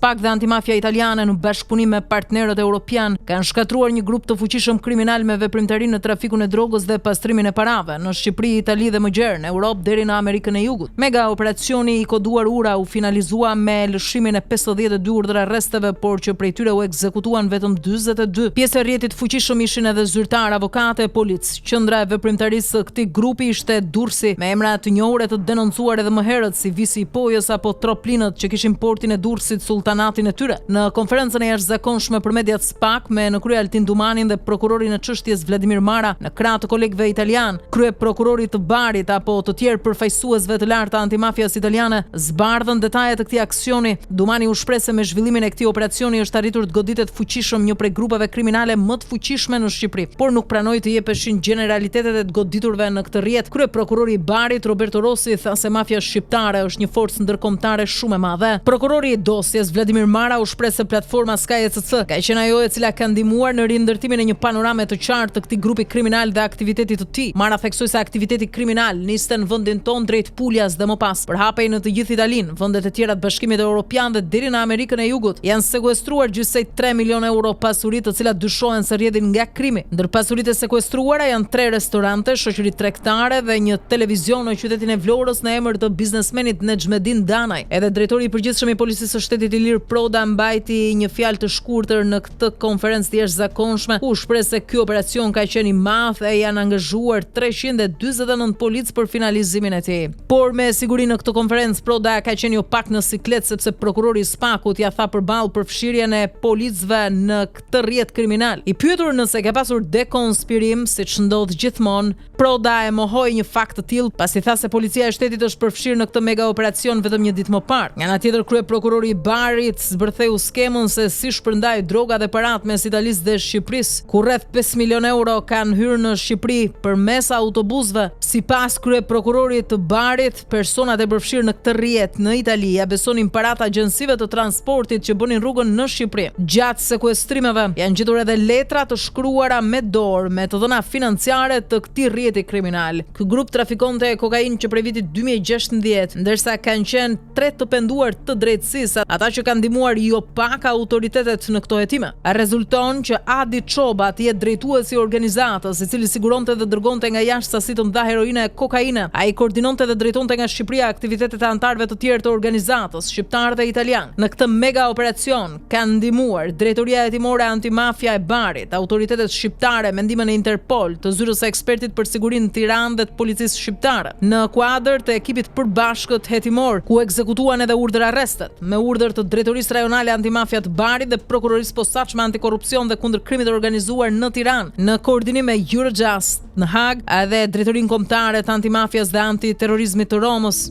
SPAK dhe antimafia italiane në bashkëpunim me partnerët europian kanë shkatruar një grup të fuqishëm kriminal me veprimtari në trafikun e drogës dhe pastrimin e parave në Shqipëri, Itali dhe më gjerë në Europë deri në Amerikën e Jugut. Mega operacioni i koduar ura u finalizua me lëshimin e 52 urdhra arresteve, por që prej tyre u ekzekutuan vetëm 42. Pjesë e rrjetit fuqishëm ishin edhe zyrtar, avokate, polic. Qendra e veprimtarisë së këtij grupi ishte Durrësi, me emra të njohur të denoncuar edhe më herët si Visi i Pojës apo Troplinët që kishin portin e Durrësit sultanatin e tyre. Në konferencën e jashtëzakonshme për mediat SPAK me në krye Altin Dumanin dhe prokurorin e çështjes Vladimir Mara, në krah të kolegëve italian, krye prokurorit të Barit apo të tjerë përfaqësuesve të lartë të antimafias italiane zbardhën detajet të këtij aksioni. Dumani u shpreh se me zhvillimin e këtij operacioni është arritur të goditet fuqishëm një prej grupeve kriminale më të fuqishme në Shqipëri, por nuk pranoi të jepeshin generalitetet e të goditurve në këtë rrjet. Krye prokurori i Barit Roberto Rossi tha se mafia shqiptare është një forcë ndërkombëtare shumë e madhe. Prokurori i dosjes Vladimir Mara u shpreh se platforma SkyECC ka qenë ajo e cila ka ndihmuar në rindërtimin e një panorame të qartë të këtij grupi kriminal dhe aktivitetit të tij. Mara theksoi se aktiviteti kriminal niste në vendin tonë drejt Puljas dhe më pas përhapej në të gjithë Italinë, vendet e tjera të Bashkimit Evropian dhe deri në Amerikën e Jugut. Janë sekuestruar gjysej 3 milionë euro pasuri të cilat dyshohen se rrjedhin nga krimi. Ndër pasuritë e sekuestruara janë 3 restorante, shoqëri tregtare dhe një televizion në qytetin e Vlorës në emër të biznesmenit Nexhmedin Danaj. Edhe drejtori i përgjithshëm i Policisë së Shtetit Ilir Proda mbajti një fjalë të shkurtër në këtë konferencë të jashtëzakonshme, ku shpreh se ky operacion ka qenë i madh e janë angazhuar 349 polic për finalizimin e tij. Por me siguri në këtë konferencë Proda ka qenë jo pak në siklet, sepse prokurori i SPAK-ut ja tha përballë për fshirjen e policëve në këtë rrjet kriminal. I pyetur nëse ka pasur dekonspirim, siç ndodh gjithmonë, Proda e mohoi një fakt të tillë, pasi tha se policia e shtetit është përfshirë në këtë mega operacion vetëm një ditë më parë. Nga ana tjetër, krye prokurori i Barit zbërtheu skemën se si shpërndai droga dhe parat mes Italisë dhe Shqipërisë, ku rreth 5 milionë euro kanë hyrë në Shqipëri përmes autobusëve. Sipas krye prokurorit të Barit, personat e përfshirë në këtë rrjet në Itali ja besonin parat agjensive të transportit që bënin rrugën në Shqipëri. Gjatë sekuestrimeve janë gjetur edhe letra të shkruara me dorë me të dhëna financiare të këtij rrjeti kriminal. Ky grup trafikonte kokainë që prej vitit 2016, ndërsa kanë qenë 3 të penduar të drejtësisë, ata që kanë ndihmuar jo pak autoritetet në këto hetime. Rezulton që Adi Çoba të jetë drejtuesi i organizatës, i cili siguronte dhe dërgonte nga jashtë sasi të mëdha heroine e kokaine. Ai koordinonte dhe drejtonte nga Shqipëria aktivitetet e anëtarëve të tjerë të organizatës, shqiptar dhe italian. Në këtë mega operacion kanë ndihmuar Drejtoria Hetimore Antimafia e Barit, autoritetet shqiptare me ndihmën e Interpol, të zyrës së ekspertit për sigurinë në Tiranë dhe të policisë shqiptare, në kuadër të ekipit përbashkët hetimor, ku ekzekutuan edhe urdhër arrestet, me urdhër të Drejtorisë Rajonale Antimafia të Barit dhe Prokurorisë Posaçme Antikorrupsion dhe kundër krimit të organizuar në Tiranë, në koordinim me Eurojust në Hag dhe Drejtorinë Kombëtare të Antimafias dhe Antiterrorizmit të Romës.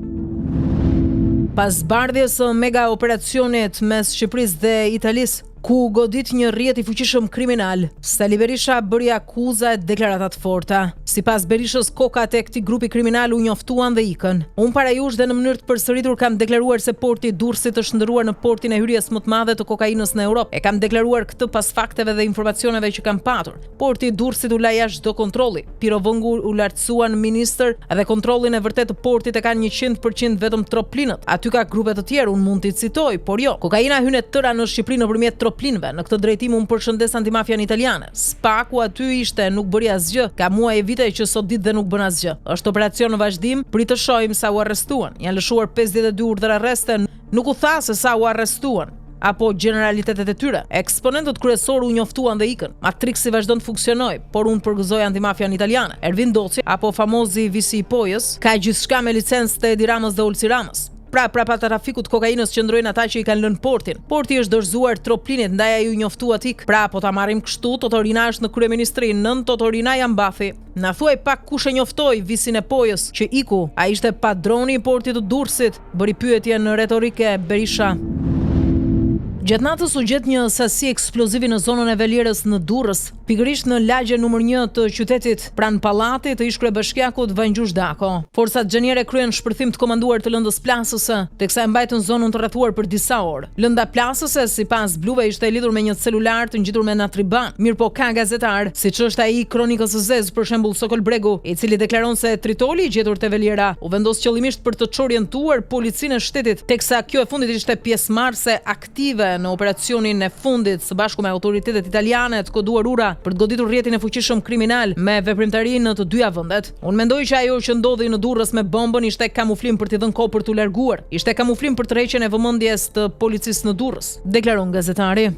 Pas bardhjes së mega operacionit mes Shqipërisë dhe Italisë, ku godit një rrjet i fuqishëm kriminal, Sali Berisha bëri akuza e deklarata të forta. Sipas Berishës, kokat e këtij grupi kriminal u njoftuan dhe ikën. Unë para jush dhe në mënyrë të përsëritur kam deklaruar se porti i Durrësit është ndëruar në portin e hyrjes më të madhe të kokainës në Europë. E kam deklaruar këtë pas fakteve dhe informacioneve që kam patur. Porti i Durrësit u la jashtë çdo kontrolli. Pirovëngu u lartësuan ministër dhe kontrollin e vërtet të portit e kanë 100% vetëm Troplinët. Aty ka grupe të tjerë, unë mund t'i citoj, por jo. Kokaina hyn e tëra në Shqipëri nëpërmjet Troplinëve. Në këtë drejtim unë përshëndes antimafian italiane. SPAK-u aty ishte, nuk bëri asgjë. Ka muaj e vite që sot ditë dhe nuk bën asgjë. Është operacion në vazhdim, pritë të shohim sa u arrestuan. Janë lëshuar 52 urdhër arreste, nuk u tha se sa u arrestuan apo generalitetet e tyre. Eksponentët kryesorë u njoftuan dhe ikën. Matrixi vazhdon të funksionojë, por unë përgëzoj antimafian italiane. Ervin Doci apo famozi Visi i Pojës ka gjithçka me licencë të Edi Ramës dhe Ulsi Ramës. Pra trafikut kokainës qëndrojnë ata që i kanë lënë portin. Porti është dorëzuar Troplinit, ndaj ai u njoftua tik. Pra po ta marrim kështu, Totorina është në kryeministri, nën Totorina janë mbathi. Na thuaj pak kush e njoftoi Visin e Pojës që iku. Ai ishte padroni i portit të Durrësit, bëri pyetje në retorike Berisha. Gjatë natës u gjet një sasi eksplozivi në zonën e Velierës në Durrës, pikërisht në lagje numër 1 të qytetit, pranë pallatit të ish-kryeBashkiakut Vajgjush Dako. Forcat xheniere kryen shpërthim të komanduar të lëndës plasëse, teksa e mbajtën zonën të rrethuar për disa orë. Lënda plasëse, sipas bluve, ishte e lidhur me një celular të ngjitur me natriban. Mirpo ka gazetar, siç është ai Kronikës së Zezë, për shembull Sokol Bregu, i cili deklaron se tritoli i gjetur te Veliera u vendos qëllimisht për të çorientuar policinë e shtetit, teksa kjo e fundit ishte pjesëmarrëse aktive në operacionin e fundit së bashku me autoritetet italiane të koduar ura për të goditur rrjetin e fuqishëm kriminal me veprimtari në të dyja vendet. Unë mendoj që ajo që ndodhi në Durrës me bombën ishte kamuflim për t'i dhënë kohë për t'u larguar. Ishte kamuflim për tërheqjen e vëmendjes të policisë në Durrës, deklaron gazetari.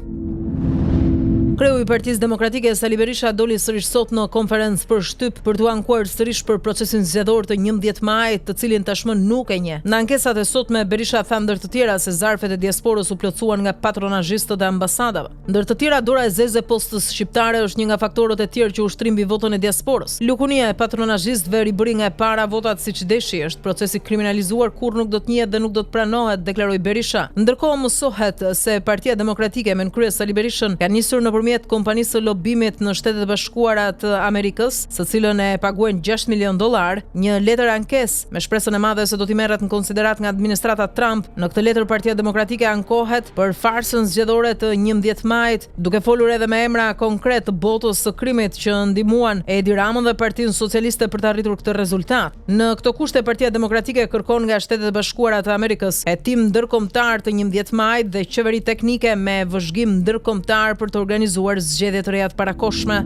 Kreu i Partisë Demokratike Sali Berisha doli sërish sot në konferencë për shtyp për t'u ankuar sërish për procesin zgjedhor të 11 majit, të cilin tashmë nuk e njeh. Në ankesat e sotme Berisha tha ndër të tjera se zarfet e diasporës u plotësuan nga patronazhistët e ambasadave. Ndër të tjera, dora e zezë e postës shqiptare është një nga faktorët e tjerë që ushtrin mbi votën e diasporës. Lukunia e patronazhistëve ribëri nga e para votat siç deshi, është procesi kriminalizuar, kur nuk do të njihet dhe nuk do të pranohet, deklaroi Berisha. Ndërkohë mësohet se Partia Demokratike me krye Sali Berishën ka nisur nëpërmjet kompanisë së lobimit në Shtetet e Bashkuara të Amerikës, së cilën e paguajnë $6 milion, një letër ankesë me shpresën e madhe se do t'i merret në konsiderat nga administrata Trump. Në këtë letër Partia Demokratike ankohet për farsën zgjedhore të 11 majit, duke folur edhe me emra konkret të botës së krimit që ndihmuan Edi Ramën dhe Partinë Socialiste për të arritur këtë rezultat. Në këto kushte Partia Demokratike kërkon nga Shtetet e Bashkuara të Amerikës hetim ndërkombëtar të 11 majit dhe qeveri teknike me vëzhgim ndërkombëtar për të organizuar zgjedhje të reja të parakohshme.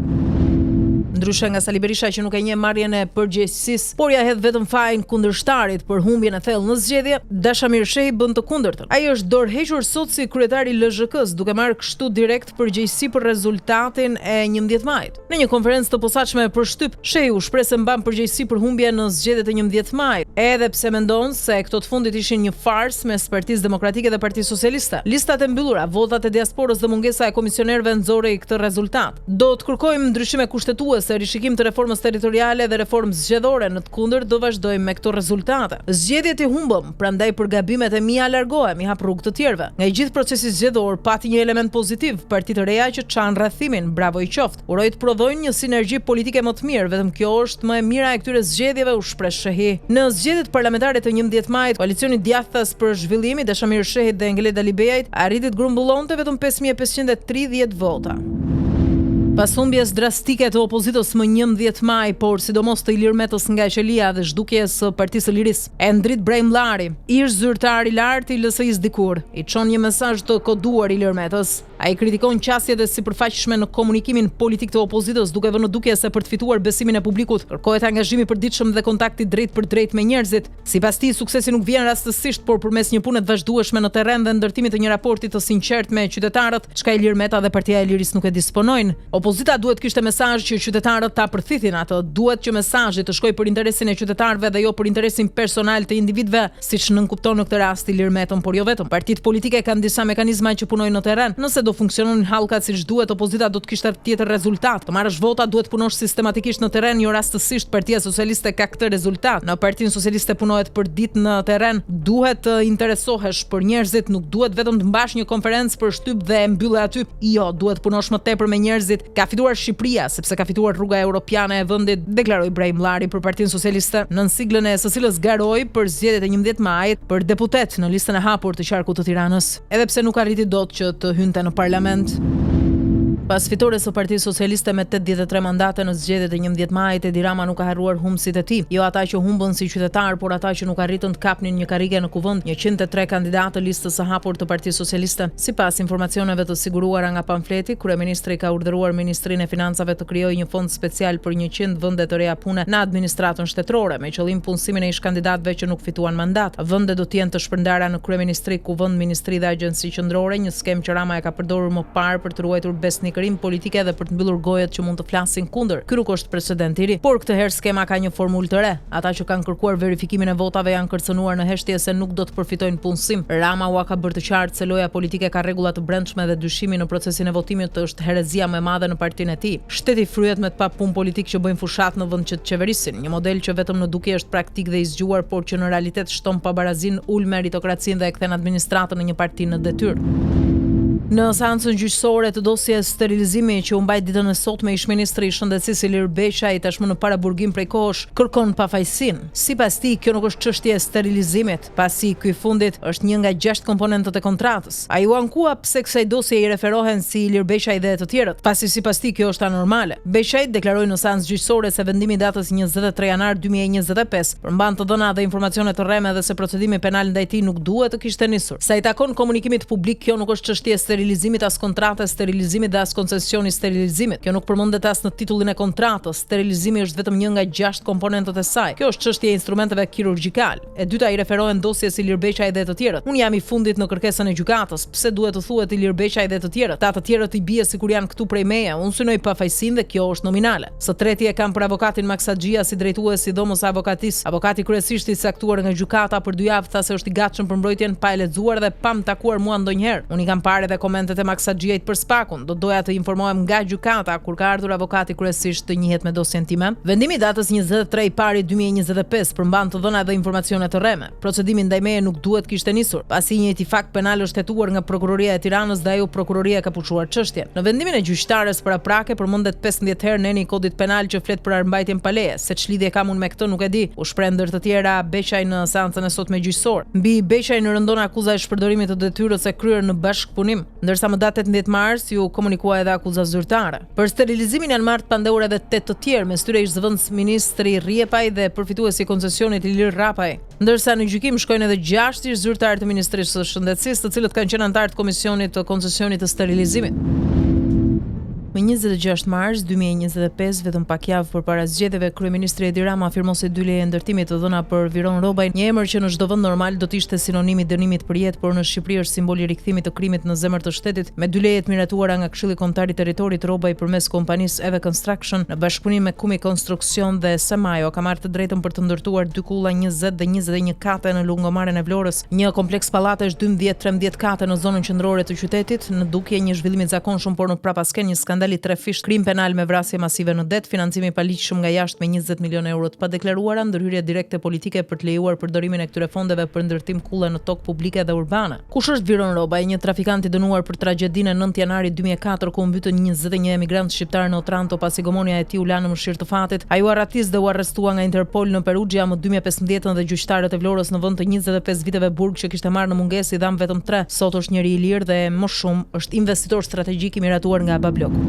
Ndryshe nga Sali Berisha që nuk e njeh marrjen e përgjegjësisë, por ja hedh vetëm fajin kundërshtarit për humbjen e thellë në zgjedhje, Dashamir Shehi bën të kundërtën. Ai është dorëhequr sot si kryetari i LZHK-s, duke marrë kështu direkt përgjegjësi për rezultatin e 11 majit. Në një konferencë të posaçme për shtyp, Shehi u shpreh se mban përgjegjësi për humbjen në zgjedhjet e 11 majit, edhe pse mendon se këto të fundit ishin një farsë mes Partisë Demokratike dhe Partisë Socialiste. Listat e mbyllura, votat e diasporës dhe mungesa e komisionerëve nxorri këtë rezultat. Do të kërkojmë ndryshime kushtetuese, rishikim të reformës territoriale dhe reformë zgjedhore, në të kundërt do vazhdojmë me këto rezultate. Zgjedhjet i humbëm, prandaj për gabimet e mia largohem, i hap rrugë të tjerëve. Nga i gjithë procesi zgjedhor pati një element pozitiv, partitë të reja që çan rrethimin, bravo i qoftë. Uroj të prodhojnë një sinergji politike më të mirë, vetëm kjo është më e mira e këtyre zgjedhjeve, u shpreh Shehi. Në zgjedhjet parlamentare të 11 majit, koalicioni Djathtas për zhvillim i Dashamir Shehit dhe Engeleda Libejait arriti të grumbullonte vetëm 5530 vota. Pas humbjes drastike të opozitës më 11 maj, por sidomos të Ilir Metës nga qelia dhe zhdukjes së Partisë së Lirisë, Endrit Brejmllari, ish zyrtar i lartë i LSI-s dikur, i çon një mesazh të koduar Ilir Metës. Ai kritikon qasjet e sipërfaqshme në komunikimin politik të opozitës, duke vënë në dukje se për të fituar besimin e publikut, kërkohet angazhimi i përditshëm dhe kontakti drejt për drejt me njerëzit. Sipas tij, suksesi nuk vjen rastësisht, por përmes një pune të vazhdueshme në terren dhe ndërtimit të një raporti të sinqert me qytetarët, çka Ilir Meta dhe Partia e Lirisë nuk e disponojnë. Opozita duhet kishte mesazh që qytetarët ta përthithin atë, duhet që mesazhi të shkojë për interesin e qytetarëve dhe jo për interesin personal të individëve, siç nënkupton në këtë rast Ilir Metën, por jo vetëm. Partitë politike kanë disa mekanizma që punojnë në terren. Nëse do funksiononin hallkat siç duhet, opozita do të kishte tjetër rezultat. Të marrësh vota duhet punosh sistematikisht në terren, jo rastësisht. Partia Socialiste ka këtë rezultat. Në Partinë Socialiste punohet për ditë në terren, duhet të interesohesh për njerëzit, nuk duhet vetëm të mbash një konferencë për shtyp dhe e mbyllë aty. Jo, duhet punosh më tepër me njerëzit. Ka fituar Shqipëria sepse ka fituar rruga europiane e vendit, deklaroi Brejmllari për Partinë Socialiste në siglën e së cilës garoi për zgjedhjet e 11 majit për deputet në listën e hapur të qarkut të Tiranës, edhe pse nuk arriti dot që të hynte në parlament. Pas fitores së Partisë Socialiste me 83 mandate në zgjedhjet e 11 majit, Edi Rama nuk ka harruar humbësit e tij, jo ata që humbën si qytetar, por ata që nuk arritën të kapnin një karrige në kuvend. 103 kandidatë të listës së hapur të Partisë Socialiste. Sipas informacioneve të siguruara nga pamfleti, kryeministri ka urdhëruar Ministrinë e Financave të krijojë një fond special për 100 vende të reja pune në administratën shtetërore, me qëllim punësimin e ish kandidatëve që nuk fituan mandat. Vendet do të jenë të shpërndara në kryeministri, kuvend, ministri dhe agjenci qendrore, një skem që Rama e ka përdorur më parë për të ruajtur besnik politike dhe për të mbyllur gojët që mund të flasin kundër. Ky nuk është precedent i ri, por këtë herë skema ka një formulë të re. Ata që kanë kërkuar verifikimin e votave janë kërcënuar në heshtje se nuk do të përfitojnë punësim. Rama u ka bërë të qartë se loja politike ka rregulla të brendshme dhe dyshimi në procesin e votimit është herezia më e madhe në partinë e tij. Shteti fryhet me të pa punë politik që bëjnë fushat në vend që të qeverisin, një model që vetëm në dukje është praktik dhe i zgjuar, por që në realitet shton pabarazin, ul meritokracinë dhe e kthen administratën në një parti në detyrë. Në seancën gjyqësore të dosjes sterilizimi që u mbajt ditën e sotme, ish-ministri i Shëndetësisë Ilir Beshaj tashmë në paraburgim prej kohësh kërkon pafajësinë. Sipas tij, kjo nuk është çështje e sterilizimit, pasi ky fundit është një nga 6 komponentët e kontratës. Ai u ankua pse kësaj dosje i referohen si Ilir Beshaj dhe të tjerët, pasi sipas tij kjo është anormale. Beshaj deklaroi në seancë gjyqësore se vendimi i datës 23 janar 2025 përmban të dhëna dhe informacione të rreme dhe se procedimi penal ndaj tij nuk duhet të kishte nisur. Sa i takon komunikimit publik, kjo nuk është çështje sterilizimit, as kontrate sterilizimit dhe as koncesioni sterilizimit. Kjo nuk përmendet as në titullin e kontratës. Sterilizimi është vetëm një nga 6 komponentët e saj. Kjo është çështje e instrumenteve kirurgjikal. E dyta i referohen dosjes Ilir Beshaj dhe të tjerët. Unë jam i fundit në kërkesën e gjykatës. Pse duhet të thuhet Ilir Beshaj dhe të tjerët? Ta të tjerët i bie sikur janë këtu prej meje. Unë synoj pafajësinë dhe kjo është nominale. Së treti e kam për avokatin Maksaxhia si drejtues i dhomës së avokatisë. Avokati kryesisht i caktuar nga gjykata për 2 javë tha se është i gatshëm për mbrojtjen pa e lexuar dhe pa më takuar mua ndonjëherë. Unë i kam parë edhe komentet e Maksaxhiait për spakun. Do doja të informohem nga gjykata kur ka ardhur avokati kryesisht të njihet me dosjen time. Vendimi i datës 23 i pari 2025 përmban të dhëna dhe informacione të rreme. Procedimi ndaj meje nuk duhet kishte nisur, pasi një fakt penal është hetuar nga Prokuroria e Tiranës dhe ajo prokuroria ka pushuar çështjen. Në vendimin e gjyqtares paraprake përmendet 15 herë neni i kodit penal që flet për armbajtjen pa leje. Se ç'lidhje kam unë me këtë nuk e di. U shpreh ndër të tjera Beshaj në seancën e sotme gjyqësore. Mbi Beshaj në rëndon akuza e shpërdorimit të detyrës së kryer në bashkëpunim, ndërsa më datë 18 mars ju komunikua edhe akuza zyrtare. Për sterilizimin janë marrë pandehur edhe 8 të tjerë, mes tyre ish-zëvendës ministri Rriepaj dhe përfituesi i koncesionit Ilir Rapaj. Ndërsa në gjykim shkojnë edhe 6 ish-zyrtarë të Ministrisë së Shëndetësisë, të cilët kanë qenë anëtarë të komisionit të koncesionit të sterilizimit. Më 26 mars 2025, vetëm pak javë përpara zgjedhjeve, kryeministri Edi Rama afirmoi se 2 leje ndërtimi të dhëna për Viron Robaj, një emër që në çdo vend normal do të ishte sinonim i dënimit për jetë, por në Shqipëri është simbol i rikthimit të krimit në zemër të shtetit, me 2 leje të miratuara nga Këshilli Kombëtar i Territorit Robaj përmes kompanisë Eve Construction në bashkëpunim me Kumi Konstruksion dhe Semajo, ka marrë të drejtën për të ndërtuar 2 kulla 20 dhe 21 kate në lungomaren e Vlorës, një kompleks pallatesh 12-13 kate në zonën qendrore të qytetit, në dukje një zhvillim i zakonshëm, por në prapasken një skandal i trefisht, krim penal me vrasje masive në det, financimi i paligjshëm nga jashtë me 20 milionë euro të padeklaruara, ndërhyrje direkte politike për të lejuar përdorimin e këtyre fondeve për ndërtim kulle në tokë publike dhe urbane. Kush është Viron Robaj, një trafikant i dënuar për tragjedinë e 9 janarit 2004 ku u mbytën 21 emigrantë shqiptar në Otranto pasi gomonia e tij u la në mëshirë të fatit. Ai u arratis dhe u arrestua nga Interpol në Perugia më 2015 dhe gjyqtarët e Vlorës në vend të 25 viteve burg që kishte marrë në mungesë i dham vetëm 3. Sot është njeri i lirë dhe më shumë është investitor strategjik i miratuar nga Babloku.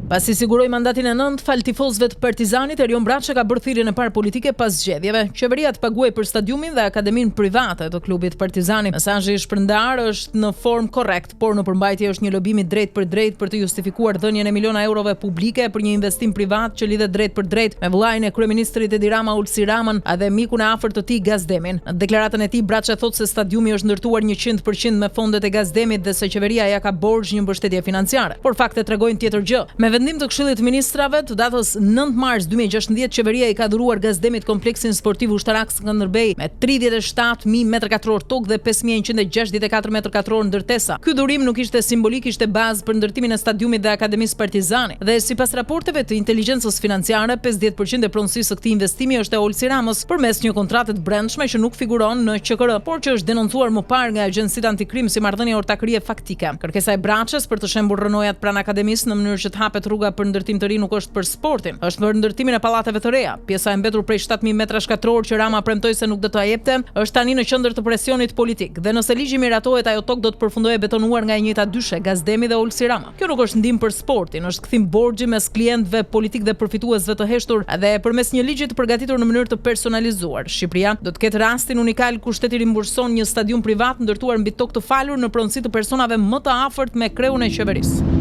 Pasi siguroi mandatin e 9 fal tifozëve të Partizanit, Erion Braçe ka bërë thirrjen e parë politike pas zgjedhjeve. Qeveria të paguaj për stadiumin dhe akademinë private të klubit Partizani. Mesazhi i shpërndar është në formë korrekt, por në përmbajtje është një lobim i drejt për të justifikuar dhënien e miliona eurove publike për një investim privat që lidhet drejt për drejt me vëllain e kryeministrit Edi Rama, Ulsi Ramën, dhe mikun e afërt të tij Gazdemin. Në deklaratën e tij Braçe thotë se stadiumi është ndërtuar 100% me fondet e Gazdemit dhe se qeveria ja ka borxh një mbështetje financiare. Por faktet tregojnë tjetër gjë. Me vendim të Këshillit të Ministrave të datës 9 mars 2016, qeveria i ka dhuruar Gazdemit kompleksin sportiv ushtarak Skënderbej me 37.000 m2 tokë dhe 5.164 m2 ndërtesa. Ky dhurim nuk ishte simbolik, ishte bazë për ndërtimin e stadiumit dhe akademisë Partizani. Dhe sipas raporteve të inteligjencës financiare, 50% e pronësisë së këtij investimi është e Ulsi Ramës përmes një kontrate të brendshme që nuk figuron në QKR, por që është denoncuar më parë nga agjencitë antikrim si marrëdhënie ortakërie faktike. Kërkesa e Braçes për të shembur rënojat pranë akademisë në mënyrë që të hapet rruga për ndërtim të ri nuk është për sportin, është për ndërtimin e pallateve të reja. Pjesa e mbetur prej 7.000 m2 që Rama premtoi se nuk do ta jepte, është tani në qendër të presionit politik. Dhe nëse ligji miratohet, ajo tokë do të përfundojë betonuar nga e njëjta dyshe, Gazdemi dhe Ulsi Rama. Kjo nuk është ndihmë për sportin, është kthim borxhi mes klientëve politik dhe përfituesve të heshtur dhe përmes një ligji të përgatitur në mënyrë të personalizuar. Shqipëria do të ketë rastin unikal ku shteti rimburson një stadium privat ndërtuar mbi tokë të falur në pronësi të personave më të afërt me kreun e qeverisë.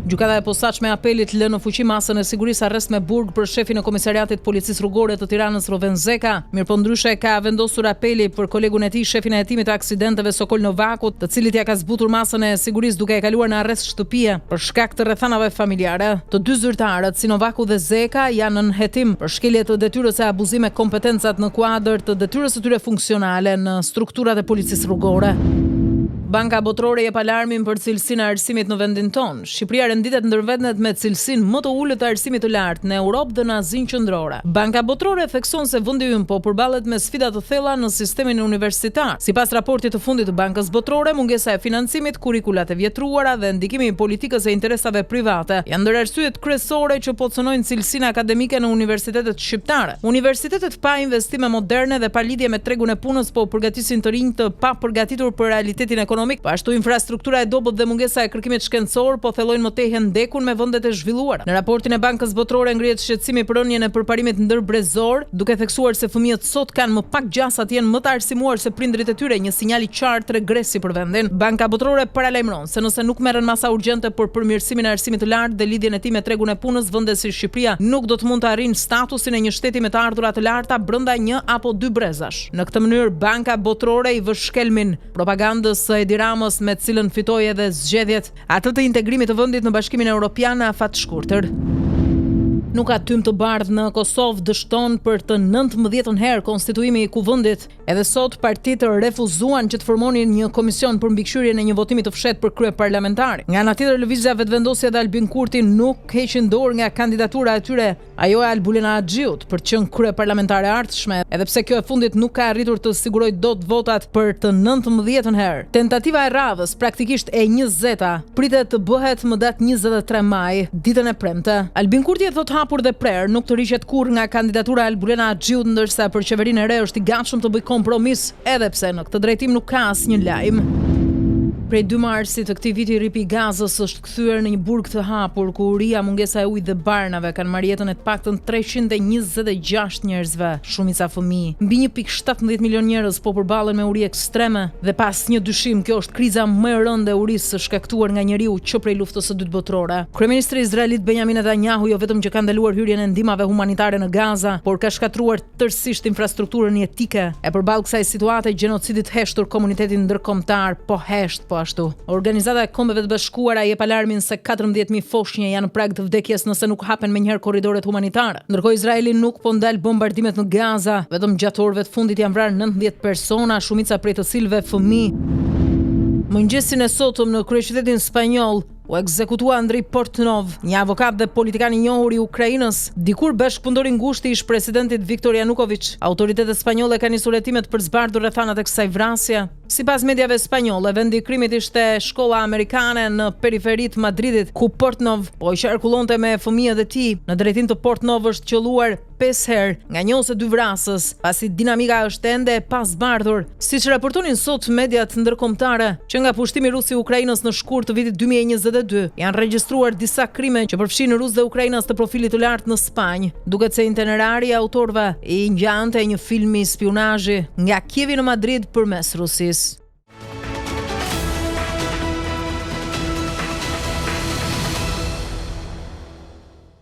Gjykata e posaçme e apelit lë në fuqi masën e sigurisë arrest me burg për shefin e komisariatit policisë rrugore të Tiranës Roven Zeka. Mirëpondryshe ka vendosur apeli për kolegun e tij, shefin e hetimit të aksidenteve Sokol Novakut, të cilit ja ka zbutur masën e sigurisë duke e kaluar në arrest shtëpie për shkak të rrethanave familjare. Të 2 zyrtarët, si Novaku dhe Zeka, janë në hetim për shkelje të detyrës së abuzim me kompetencat në kuadër të detyrës së tyre funksionale në strukturat e policisë rrugore. Banka Botërore jep alarmin për cilësinë e arsimit në vendin tonë. Shqipëria renditet ndër vendet me cilësinë më të ulët të arsimit të lartë në Europë dhe në Azinë Qendrore. Banka Botërore thekson se vendi ynë po përballet me sfida të thella në sistemin universitar. Sipas raportit të fundit të Bankës Botërore, mungesa e financimit, kurrikulat e vjetruara dhe ndikimi i politikës e interesave private janë ndër arsyet kryesore që potësonojnë cilësinë akademike në universitetet shqiptare. Universitetet pa investime moderne dhe pa lidhje me tregun e punës po përgatisin të rinj të pa përgatitur për realitetin ekonomik, po ashtu infrastruktura e dobët dhe mungesa e kërkimit shkencor po thellojnë më tej ndekun me vendet e zhvilluara. Në raportin e Bankës Botërore ngrihet shqetësimi për rënien e përparimit ndërbrezor, duke theksuar se fëmijët sot kanë më pak gjasa të jenë më të arsimuar se prindrit e tyre, një sinjal i qartë regresi për vendin. Banka Botërore paralajmëron se nëse nuk merren masa urgjente për përmirësimin e arsimit të lartë dhe lidhjen e tij me tregun e punës, vende si Shqipëria nuk do të mund të arrijnë statusin e një shteti me të ardhurat të larta brenda 1 apo 2 brezash. Në këtë mënyrë Banka Botërore i vë shkelmin propagandës së Edi Ramës, me të cilën fitoi edhe zgjedhjet atë të integrimit të vendit në Bashkimin Evropian në afat shkurtër. Nuk ka tym të bardhë në Kosovë dështon për të 19 herë konstituimi i kuvendit. Edhe sot partitë refuzuan që të formonin një komision për mbikëqyrjen e një votimi të fshehtë për kryeparlamentar. Nga ana tjetër, lëvizja vetëvendosje dhe Albin Kurti nuk heqin dorë nga kandidatura e tyre. Ajo e Albulena Axhiut për të qenë kryeparlamentare e ardhshme, edhe pse kjo e fundit nuk ka arritur të sigurojë dot votat për të 19 herë. Tentativa e radhës, praktikisht e 20-ta, pritet të bëhet më datë 23 maj, ditën e premte. Albin Kurti e thot hapur dhe prerë, nuk të rishet kurrë nga kandidatura e Albulena Axhiut, ndërsa për qeverinë e re është i gatshëm të bëjë kompromis, edhe pse në këtë drejtim nuk ka asnjë lajm. Prej 2 marsit të këtij viti, ripi i Gazës është kthyer në një burg të hapur, ku uria, mungesa e ujit dhe barnave kanë marrë jetën e të paktën 326 njerëzve, shumica fëmijë. Mbi 1.17 milion njerëz po përballen me uri ekstreme dhe pas një dyshim kjo është kriza më e rëndë e urisë së shkaktuar nga njeriu që prej luftës së dytë botërore. Kryeministri izraelit Benjamin Netanyahu jo vetëm që ka ndaluar hyrjen e ndihmave humanitare në Gaza, por ka shkatruar tërësisht infrastrukturën jetike. E përballë kësaj situate, gjenocidit heshtur komunitetin ndërkombëtar, po hesht po ashtu. Organizata e Kombeve të Bashkuara jep alarmin se 14.000 foshnjë janë në prag të vdekjes nëse nuk hapen menjëherë korridoret humanitare. Ndërkohë Izraeli nuk po ndal bombardimet në Gaza, vetëm gjatë orëve të fundit janë vrarë 19 persona, shumica prej të cilëve fëmijë. Mëngjesin e sotëm në kryeqytetin spanjoll u ekzekutua Andrej Portnov, një avokat dhe politikan i njohur i Ukrainës, dikur bashkëpunëtor i ngushtë i ish-presidentit Viktor Yanukovych. Autoritetet spanjolle kanë nisur hetimet për zbardhur rrethanat e kësaj vrasje. Sipas mediave spanjolle, vendi i krimit ishte shkolla amerikane në periferitë të Madridit, ku Portnov po i qarkullonte me fëmijët e tij. Në drejtim të Portnov është qelluar 5 herë nga një ose 2 vrasës, pasi dinamika është ende e pazbardhur. Siç raportonin sot mediat ndërkombëtare, që nga pushtimi rus i Ukrainës në shkurt të vitit 2022 janë regjistruar disa krime që përfshin Rusë dhe Ukrainas të profilit të lartë në Spanjë. Duket se itinerari i autorëve i ngjante një filmi spionazhi nga Kievi në Madrid përmes Rusisë.